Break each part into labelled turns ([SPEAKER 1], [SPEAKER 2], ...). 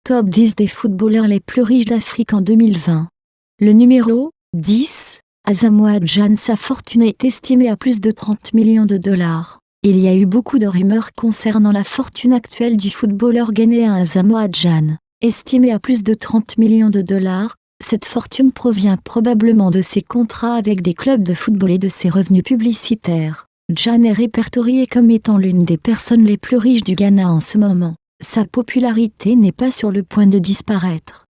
[SPEAKER 1] Top 10 des footballeurs les plus riches d'Afrique en 2020. Le numéro 10, Asamoah Gyan. Sa fortune est estimée à plus de 30 millions de dollars. Il y a eu beaucoup de rumeurs concernant la fortune actuelle du footballeur ghanéen Asamoah Gyan. Estimée à plus de 30 millions de dollars, cette fortune provient probablement de ses contrats avec des clubs de football et de ses revenus publicitaires. Gyan est répertorié comme étant l'une des personnes les plus riches du Ghana en ce moment. Sa popularité n'est pas sur le point de disparaître.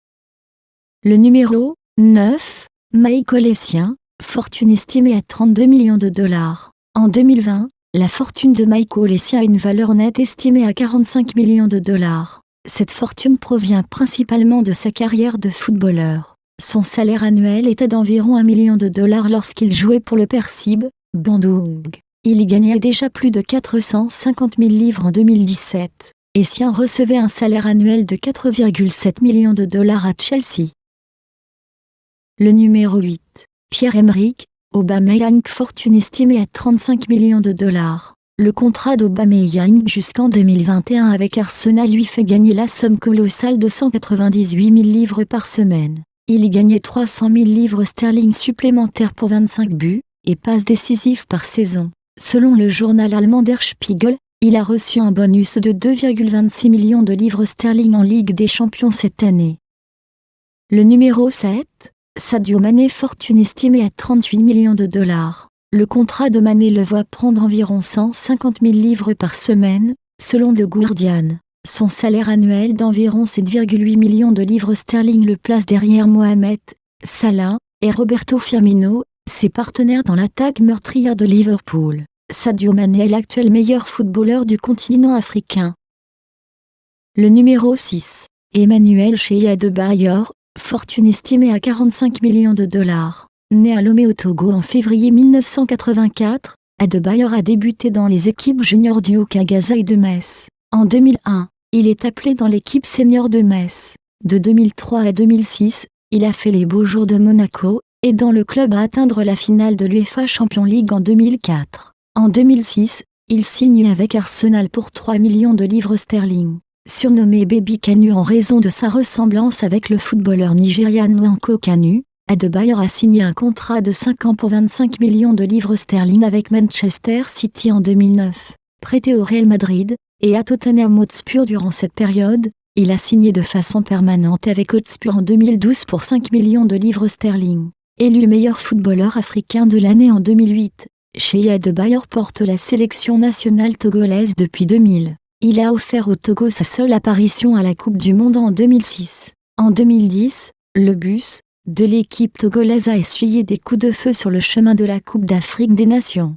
[SPEAKER 1] Le numéro 9, Michael Essien, fortune estimée à 32 millions de dollars. En 2020, la fortune de Michael Essien a une valeur nette estimée à 45 millions de dollars. Cette fortune provient principalement de sa carrière de footballeur. Son salaire annuel était d'environ 1 million de dollars lorsqu'il jouait pour le Persib Bandung. Il y gagnait déjà plus de 450 000 livres en 2017. Essien recevait un salaire annuel de 4,7 millions de dollars à Chelsea. Le numéro 8, Pierre-Emerick Aubameyang, fortune estimée à 35 millions de dollars. Le contrat d'Aubameyang jusqu'en 2021 avec Arsenal lui fait gagner la somme colossale de 198 000 livres par semaine. Il y gagnait 300 000 livres sterling supplémentaires pour 25 buts et passes décisives par saison. Selon le journal allemand Der Spiegel, il a reçu un bonus de 2,26 millions de livres sterling en Ligue des Champions cette année. Le numéro 7, Sadio Mané, fortune estimée à 38 millions de dollars. Le contrat de Mané le voit prendre environ 150 000 livres par semaine, selon The Guardian. Son salaire annuel d'environ 7,8 millions de livres sterling le place derrière Mohamed Salah et Roberto Firmino, ses partenaires dans l'attaque meurtrière de Liverpool. Sadio Mané est l'actuel meilleur footballeur du continent africain. Le numéro 6, Emmanuel Shea Adebayor, fortune estimée à 45 millions de dollars. Né à Lomé au Togo en février 1984, Adebayor a débuté dans les équipes juniors du HOC Gazaï de Metz. En 2001, il est appelé dans l'équipe senior de Metz. De 2003 à 2006, il a fait les beaux jours de Monaco, aidant le club à atteindre la finale de l'UEFA Champions League en 2004. En 2006, il signe avec Arsenal pour 3 millions de livres sterling. Surnommé Baby Kanu en raison de sa ressemblance avec le footballeur nigérian Nwankwo Kanu, Adebayor a signé un contrat de 5 ans pour 25 millions de livres sterling avec Manchester City en 2009. Prêté au Real Madrid et à Tottenham Hotspur durant cette période, il a signé de façon permanente avec Hotspur en 2012 pour 5 millions de livres sterling. Élu meilleur footballeur africain de l'année en 2008, Shea Adebayor porte la sélection nationale togolaise depuis 2000. Il a offert au Togo sa seule apparition à la Coupe du Monde en 2006. En 2010, le bus de l'équipe togolaise a essuyé des coups de feu sur le chemin de la Coupe d'Afrique des Nations.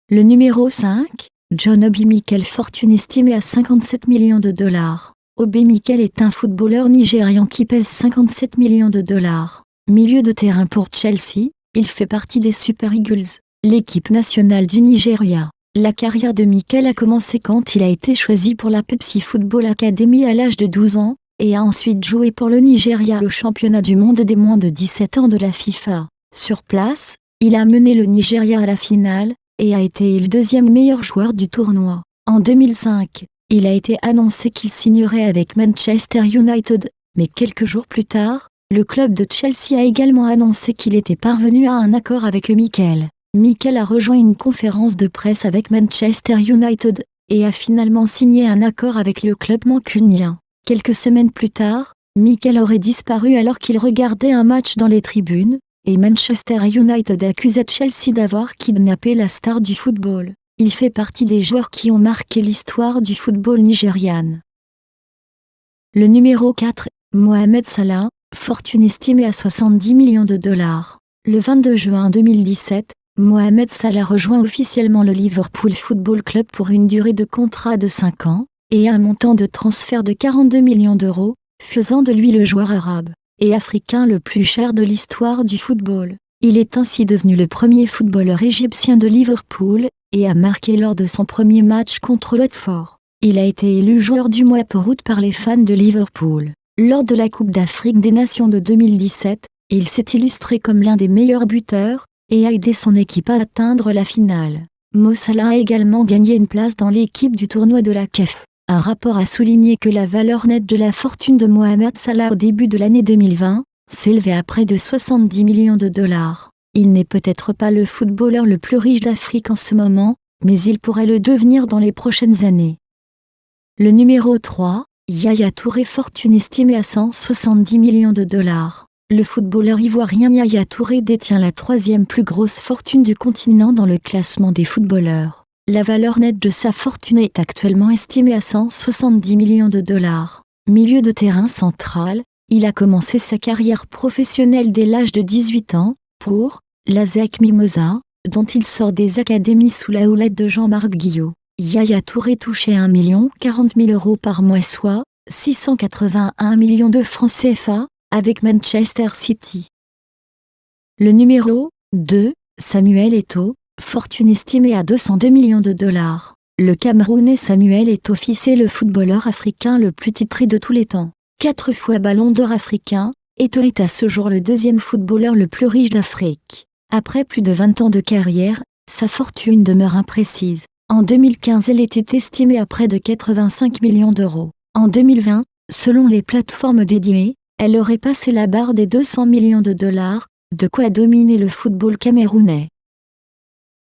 [SPEAKER 1] Le numéro 5, John Obi Mikel, fortune estimée à 57 millions de dollars. Obi Mikel est un footballeur nigérian qui pèse 57 millions de dollars. Milieu de terrain pour Chelsea, il fait partie des Super Eagles, l'équipe nationale du Nigeria. La carrière de Mikel a commencé quand il a été choisi pour la Pepsi Football Academy à l'âge de 12 ans, et a ensuite joué pour le Nigeria au championnat du monde des moins de 17 ans de la FIFA. Sur place, il a mené le Nigeria à la finale, et a été élu deuxième meilleur joueur du tournoi. En 2005, il a été annoncé qu'il signerait avec Manchester United, mais quelques jours plus tard, le club de Chelsea a également annoncé qu'il était parvenu à un accord avec Mikel. Mikel a rejoint une conférence de presse avec Manchester United, et a finalement signé un accord avec le club mancunien. Quelques semaines plus tard, Mikel aurait disparu alors qu'il regardait un match dans les tribunes, et Manchester United accusait Chelsea d'avoir kidnappé la star du football. Il fait partie des joueurs qui ont marqué l'histoire du football nigérian. Le numéro 4, Mohamed Salah, fortune estimée à 70 millions de dollars. Le 22 juin 2017, Mohamed Salah rejoint officiellement le Liverpool Football Club pour une durée de contrat de 5 ans, et un montant de transfert de 42 millions d'euros, faisant de lui le joueur arabe et africain le plus cher de l'histoire du football. Il est ainsi devenu le premier footballeur égyptien de Liverpool, et a marqué lors de son premier match contre Watford. Il a été élu joueur du mois pour août par les fans de Liverpool. Lors de la Coupe d'Afrique des Nations de 2017, il s'est illustré comme l'un des meilleurs buteurs, et a aidé son équipe à atteindre la finale. Mo Salah a également gagné une place dans l'équipe du tournoi de la CAF Un rapport a souligné que la valeur nette de la fortune de Mohamed Salah au début de l'année 2020 s'élevait à près de 70 millions de dollars. Il n'est peut-être pas le footballeur le plus riche d'Afrique en ce moment, mais il pourrait le devenir dans les prochaines années. Le numéro 3, Yaya Touré, fortune estimée à 170 millions de dollars. Le footballeur ivoirien Yaya Touré détient la troisième plus grosse fortune du continent dans le classement des footballeurs. La valeur nette de sa fortune est actuellement estimée à 170 millions de dollars. Milieu de terrain central, il a commencé sa carrière professionnelle dès l'âge de 18 ans, pour l'ASEC Mimosa, dont il sort des académies sous la houlette de Jean-Marc Guillot. Yaya Touré touchait 1 040 000 € par mois, soit 681 millions de francs CFA, avec Manchester City. Le numéro 2, Samuel Eto'o, fortune estimée à 202 millions de dollars. Le Camerounais Samuel Eto'o est le footballeur africain le plus titré de tous les temps. 4 fois Ballon d'Or africain, Eto'o est à ce jour le deuxième footballeur le plus riche d'Afrique. Après plus de 20 ans de carrière, sa fortune demeure imprécise. En 2015, elle était estimée à près de 85 millions d'euros. En 2020, selon les plateformes dédiées, elle aurait passé la barre des 200 millions de dollars, de quoi dominer le football camerounais.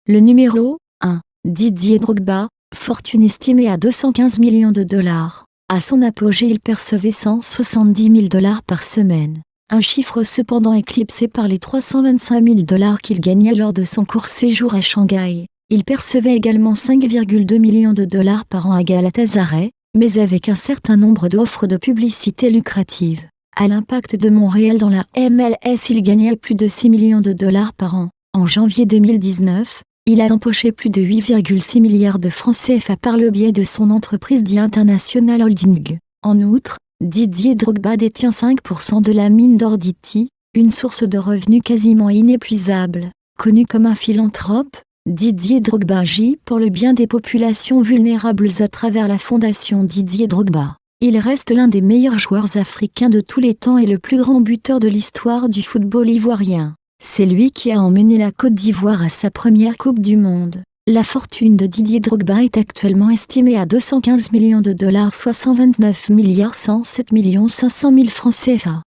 [SPEAKER 1] Le numéro 1, Didier Drogba, fortune estimée à 215 millions de dollars. À son apogée, il percevait 170 000 $ par semaine. Un chiffre cependant éclipsé par les 325 000 $ qu'il gagnait lors de son court séjour à Shanghai. Il percevait également 5,2 millions de dollars par an à Galatasaray, mais avec un certain nombre d'offres de publicité lucratives. À l'Impact de Montréal dans la MLS, il gagnait plus de 6 millions de dollars par an. En janvier 2019, il a empoché plus de 8,6 milliards de francs CFA par le biais de son entreprise The International Holding. En outre, Didier Drogba détient 5% de la mine d'or d'Haïti, une source de revenus quasiment inépuisable. Connu comme un philanthrope, Didier Drogba agit pour le bien des populations vulnérables à travers la fondation Didier Drogba. Il reste l'un des meilleurs joueurs africains de tous les temps et le plus grand buteur de l'histoire du football ivoirien. C'est lui qui a emmené la Côte d'Ivoire à sa première Coupe du Monde. La fortune de Didier Drogba est actuellement estimée à 215 millions de dollars, soit 129 107 500 000 francs CFA.